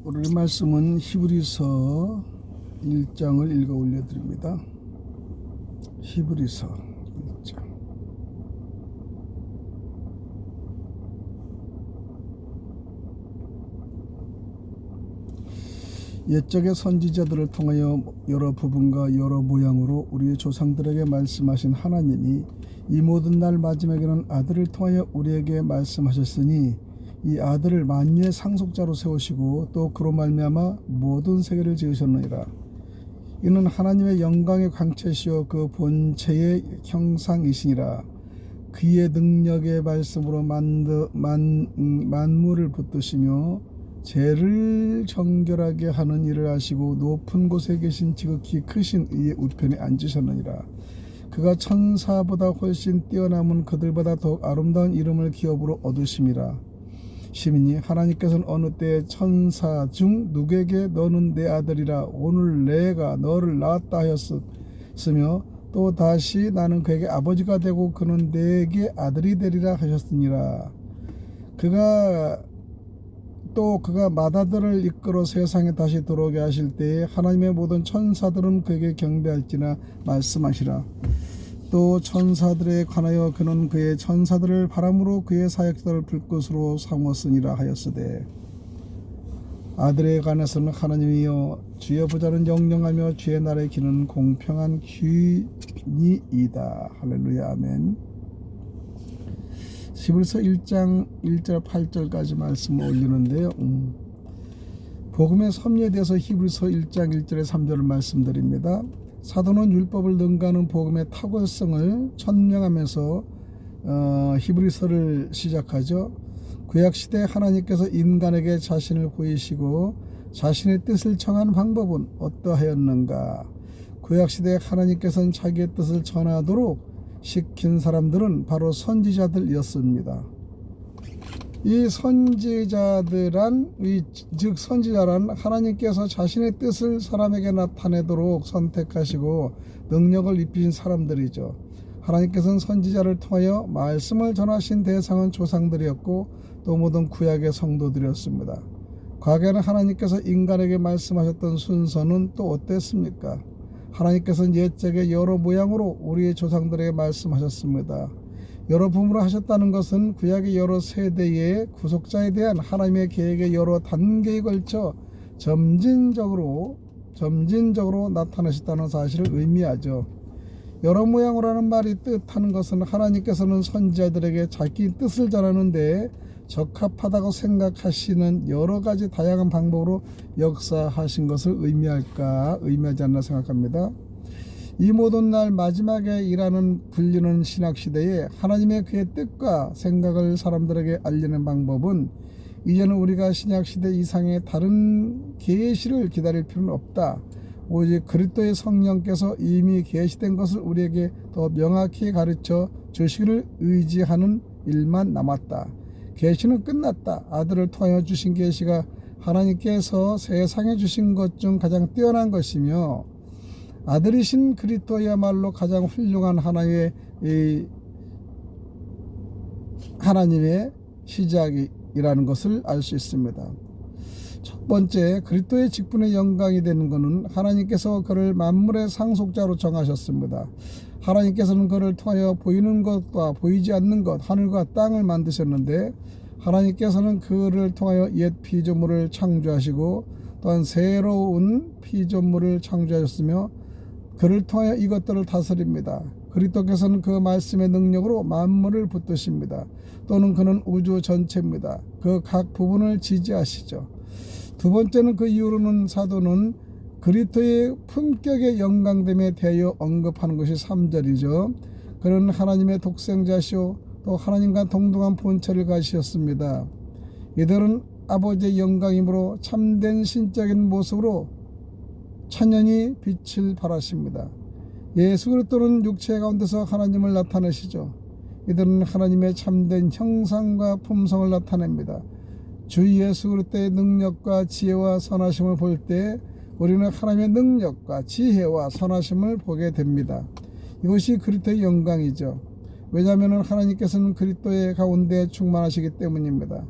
오늘의 말씀은 히브리서 1장을 읽어 올려드립니다. 히브리서 1장. 옛적의 선지자들을 통하여 여러 부분과 여러 모양으로 우리의 조상들에게 말씀하신 하나님이 이 모든 날 마지막에는 아들을 통하여 우리에게 말씀하셨으니 이 아들을 만유의 상속자로 세우시고 또 그로 말미암아 모든 세계를 지으셨느니라. 이는 하나님의 영광의 광채시요 그 본체의 형상이시니라. 그의 능력의 말씀으로 만물을 붙드시며 죄를 정결하게 하는 일을 하시고 높은 곳에 계신 지극히 크신 이의 우편에 앉으셨느니라. 그가 천사보다 훨씬 뛰어남은 그들보다 더욱 아름다운 이름을 기업으로 얻으심이라. 시민이 하나님께서는 어느 때에 천사 중 누구에게 너는 내 아들이라 오늘 내가 너를 낳았다 하였으며 또 다시 나는 그에게 아버지가 되고 그는 내게 아들이 되리라 하셨으니라. 그가 맏아들을 이끌어 세상에 다시 들어오게 하실 때에 하나님의 모든 천사들은 그에게 경배할지나 말씀하시라. 또 천사들에 관하여 그는 그의 천사들을 바람으로 그의 사역자를 불꽃으로 삼았으니라 하였으되 아들에 관해서는 하나님이여 주의 보좌는 영영하며 주의 날의 길은 공평한 규니이다. 할렐루야 아멘. 히브리서 1장 1절 8절까지 말씀을 올리는데요. 복음의 섭리에 대해서 히브리서 1장 1절에 3절을 말씀드립니다. 사도는 율법을 능가하는 복음의 탁월성을 천명하면서 히브리서를 시작하죠. 구약시대 하나님께서 인간에게 자신을 보이시고 자신의 뜻을 청한 방법은 어떠하였는가. 구약시대 하나님께서는 자기의 뜻을 전하도록 시킨 사람들은 바로 선지자들이었습니다. 이 선지자란 하나님께서 자신의 뜻을 사람에게 나타내도록 선택하시고 능력을 입히신 사람들이죠. 하나님께서는 선지자를 통하여 말씀을 전하신 대상은 조상들이었고 또 모든 구약의 성도들이었습니다. 과거에는 하나님께서 인간에게 말씀하셨던 순서는 또 어땠습니까? 하나님께서는 옛적에 여러 모양으로 우리의 조상들에게 말씀하셨습니다. 여러 부분으로 하셨다는 것은 구약의 여러 세대의 구속자에 대한 하나님의 계획의 여러 단계에 걸쳐 점진적으로 나타나셨다는 사실을 의미하죠. 여러 모양으로 하는 말이 뜻하는 것은 하나님께서는 선지자들에게 자기 뜻을 전하는데 적합하다고 생각하시는 여러 가지 다양한 방법으로 역사하신 것을 의미하지 않나 생각합니다. 이 모든 날 마지막에 불리는 신학시대에 하나님의 그의 뜻과 생각을 사람들에게 알리는 방법은 이제는 우리가 신약시대 이상의 다른 계시를 기다릴 필요는 없다. 오직 그리스도의 성령께서 이미 계시된 것을 우리에게 더 명확히 가르쳐 주시기를 의지하는 일만 남았다. 계시는 끝났다. 아들을 통하여 주신 계시가 하나님께서 세상에 주신 것 중 가장 뛰어난 것이며 아들이신 그리스도야말로 가장 훌륭한 하나님의 시작이라는 것을 알 수 있습니다. 첫 번째, 그리스도의 직분의 영광이 되는 것은 하나님께서 그를 만물의 상속자로 정하셨습니다. 하나님께서는 그를 통하여 보이는 것과 보이지 않는 것, 하늘과 땅을 만드셨는데 하나님께서는 그를 통하여 옛 피조물을 창조하시고 또한 새로운 피조물을 창조하셨으며 그를 통하여 이것들을 다스립니다. 그리스도께서는 그 말씀의 능력으로 만물을 붙드십니다. 또는 그는 우주 전체입니다. 그 각 부분을 지지하시죠. 두 번째는 그 이후로는 사도는 그리스도의 품격의 영광됨에 대하여 언급하는 것이 3절이죠. 그는 하나님의 독생자시오 또 하나님과 동등한 본체를 가지셨습니다. 이들은 아버지의 영광이므로 참된 신적인 모습으로 천연히 빛을 발하십니다. 예수 그리스도는 육체 가운데서 하나님을 나타내시죠. 이들은 하나님의 참된 형상과 품성을 나타냅니다. 주 예수 그리스도의 능력과 지혜와 선하심을 볼 때 우리는 하나님의 능력과 지혜와 선하심을 보게 됩니다. 이것이 그리스도의 영광이죠. 왜냐하면 하나님께서는 그리스도의 가운데 충만하시기 때문입니다.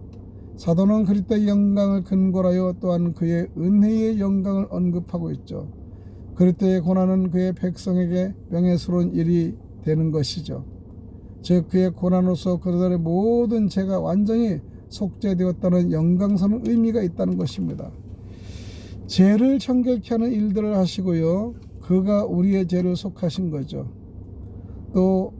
사도는 그리스도의 영광을 근거로 하여 또한 그의 은혜의 영광을 언급하고 있죠. 그리스도의 고난은 그의 백성에게 명예스러운 일이 되는 것이죠. 즉 그의 고난으로서 그들의 모든 죄가 완전히 속죄되었다는 영광스러운 의미가 있다는 것입니다. 죄를 정결케 하는 일들을 하시고요, 그가 우리의 죄를 속하신 거죠. 또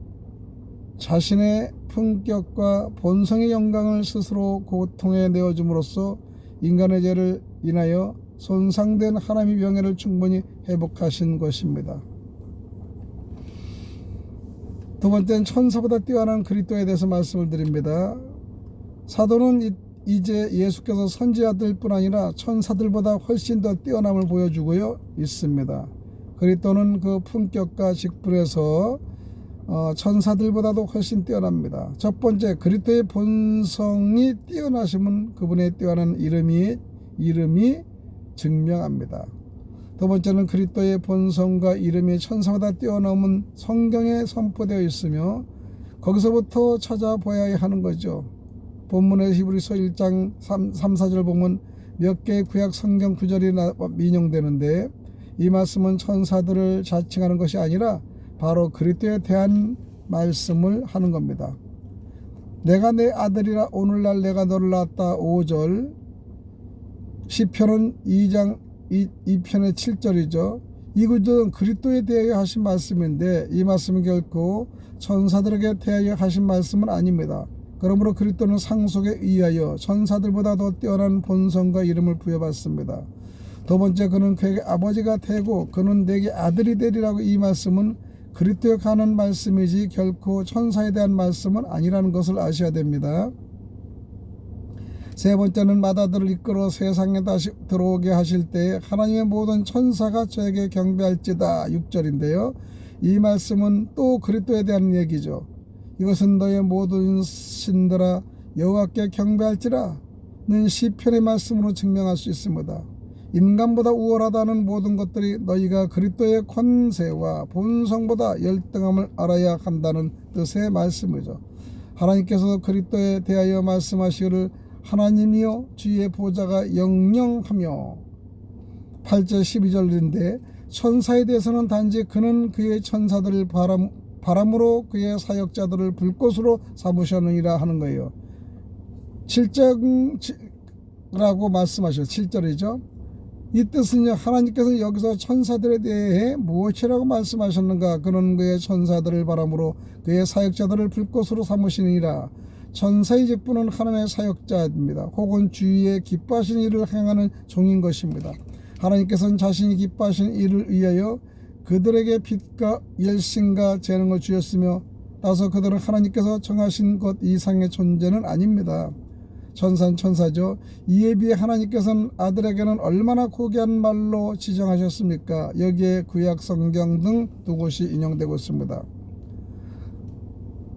자신의 품격과 본성의 영광을 스스로 고통에 내어줌으로써 인간의 죄를 인하여 손상된 하나님의 명예를 충분히 회복하신 것입니다. 두 번째는 천사보다 뛰어난 그리스도에 대해서 말씀을 드립니다. 사도는 이제 예수께서 선지자들 뿐 아니라 천사들보다 훨씬 더 뛰어남을 보여주고요 있습니다. 그리스도는 그 품격과 직분에서 천사들보다도 훨씬 뛰어납니다. 첫 번째, 그리스도의 본성이 뛰어나심은 그분의 뛰어난 이름이 증명합니다. 두 번째는 그리스도의 본성과 이름이 천사보다 뛰어넘은 성경에 선포되어 있으며 거기서부터 찾아보아야 하는 거죠. 본문의 히브리서 1장 3, 4절 보면 몇 개의 구약 성경 구절이 인용되는데, 이 말씀은 천사들을 자칭하는 것이 아니라 바로 그리스도에 대한 말씀을 하는 겁니다. 내가 내 아들이라 오늘날 내가 너를 낳았다 5절, 시편은 2장 2편의 7절이죠. 이 구절은 그리스도에 대하여 하신 말씀인데 이 말씀은 결코 천사들에게 대하여 하신 말씀은 아닙니다. 그러므로 그리스도는 상속에 의하여 천사들보다 더 뛰어난 본성과 이름을 부여받습니다. 두 번째, 그는 그에게 아버지가 되고 그는 내게 아들이 되리라고, 이 말씀은 그리스도에 관한 말씀이지 결코 천사에 대한 말씀은 아니라는 것을 아셔야 됩니다. 세 번째는 마다들을 이끌어 세상에 다시 들어오게 하실 때 하나님의 모든 천사가 저에게 경배할지다 6절인데요. 이 말씀은 또 그리스도에 대한 얘기죠. 이것은 너의 모든 신들아 여호와께 경배할지라는 시편의 말씀으로 증명할 수 있습니다. 인간보다 우월하다는 모든 것들이 너희가 그리스도의 권세와 본성보다 열등함을 알아야 한다는 뜻의 말씀이죠. 하나님께서 그리스도에 대하여 말씀하시기를 하나님이여 주의 보좌가 영영하며 8절 12절인데 천사에 대해서는 단지 그는 그의 천사들을 바람으로 그의 사역자들을 불꽃으로 삼으셨느니라 하는 거예요. 7절이라고 말씀하셨죠. 7절이죠. 이 뜻은요, 하나님께서 여기서 천사들에 대해 무엇이라고 말씀하셨는가? 그는 그의 천사들을 바람으로 그의 사역자들을 불꽃으로 삼으시니라. 천사의 직분은 하나님의 사역자입니다. 혹은 주위에 기뻐하신 일을 행하는 종인 것입니다. 하나님께서는 자신이 기뻐하신 일을 위하여 그들에게 빛과 열심과 재능을 주셨으며 따라서 그들은 하나님께서 정하신 것 이상의 존재는 아닙니다. 천사는 천사죠. 이에 비해 하나님께서는 아들에게는 얼마나 고귀한 말로 지정하셨습니까? 여기에 구약 성경 등 두 곳이 인용되고 있습니다.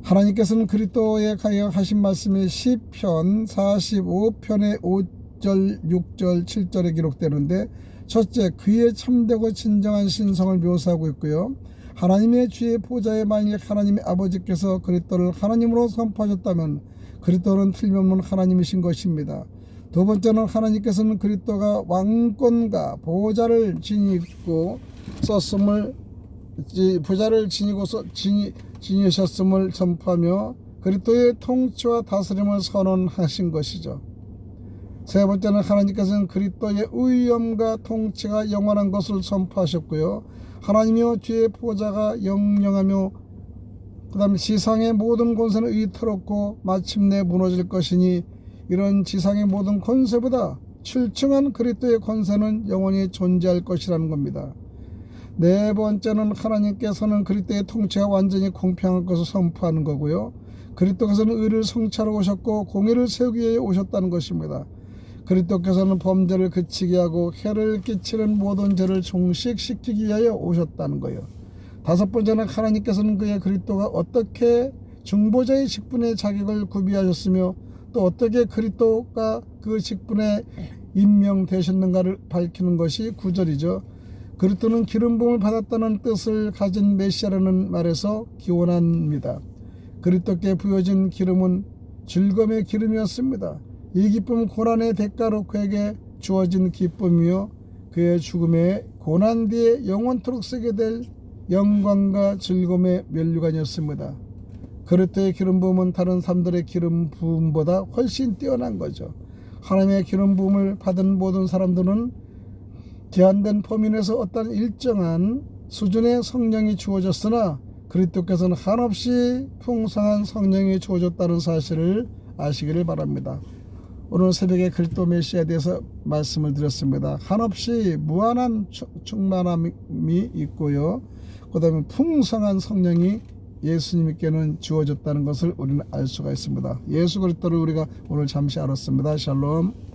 하나님께서는 그리스도에 가여 하신 말씀이 시편 45편의 5절, 6절, 7절에 기록되는데, 첫째, 그의 참되고 진정한 신성을 묘사하고 있고요. 하나님의 주의 보좌에 만일 하나님의 아버지께서 그리스도를 하나님으로 선포하셨다면 그리스도는 틀림없는 하나님이신 것입니다. 두 번째는 하나님께서는 그리스도가 왕권과 보좌를 지니고 지니셨음을 선포하며 그리스도의 통치와 다스림을 선언하신 것이죠. 세 번째는 하나님께서는 그리스도의 의엄과 통치가 영원한 것을 선포하셨고요. 하나님이여 주의 보좌가 영영하며 그 다음에 지상의 모든 권세는 위태롭고 마침내 무너질 것이니 이런 지상의 모든 권세보다 출중한 그리스도의 권세는 영원히 존재할 것이라는 겁니다. 네 번째는 하나님께서는 그리스도의 통치가 완전히 공평할 것을 선포하는 거고요. 그리스도께서는 의를 성취하러 오셨고 공의를 세우기 위해 오셨다는 것입니다. 그리스도께서는 범죄를 그치게 하고 해를 끼치는 모든 죄를 종식시키기 위하여 오셨다는 거예요. 다섯 번째는 하나님께서는 그의 그리스도가 어떻게 중보자의 직분의 자격을 구비하셨으며 또 어떻게 그리스도가 그 직분에 임명되셨는가를 밝히는 것이 9절이죠. 그리스도는 기름 부음을 받았다는 뜻을 가진 메시아라는 말에서 기원합니다. 그리스도께 부여진 기름은 즐거움의 기름이었습니다. 이 기쁨은 고난의 대가로 그에게 주어진 기쁨이요 그의 죽음에 고난 뒤에 영원토록 쓰게 될 영광과 즐거움의 면류관이었습니다. 그리스도의 기름 부음은 다른 사람들의 기름 부음보다 훨씬 뛰어난 거죠. 하나님의 기름 부음을 받은 모든 사람들은 제한된 범위 내에서 어떤 일정한 수준의 성령이 주어졌으나 그리스도께서는 한없이 풍성한 성령이 주어졌다는 사실을 아시기를 바랍니다. 오늘 새벽에 그리스도 메시아에 대해서 말씀을 드렸습니다. 한없이 무한한 충만함이 있고요. 그 다음에 풍성한 성령이 예수님께는 주어졌다는 것을 우리는 알 수가 있습니다. 예수 그리스도를 우리가 오늘 잠시 알았습니다. 샬롬.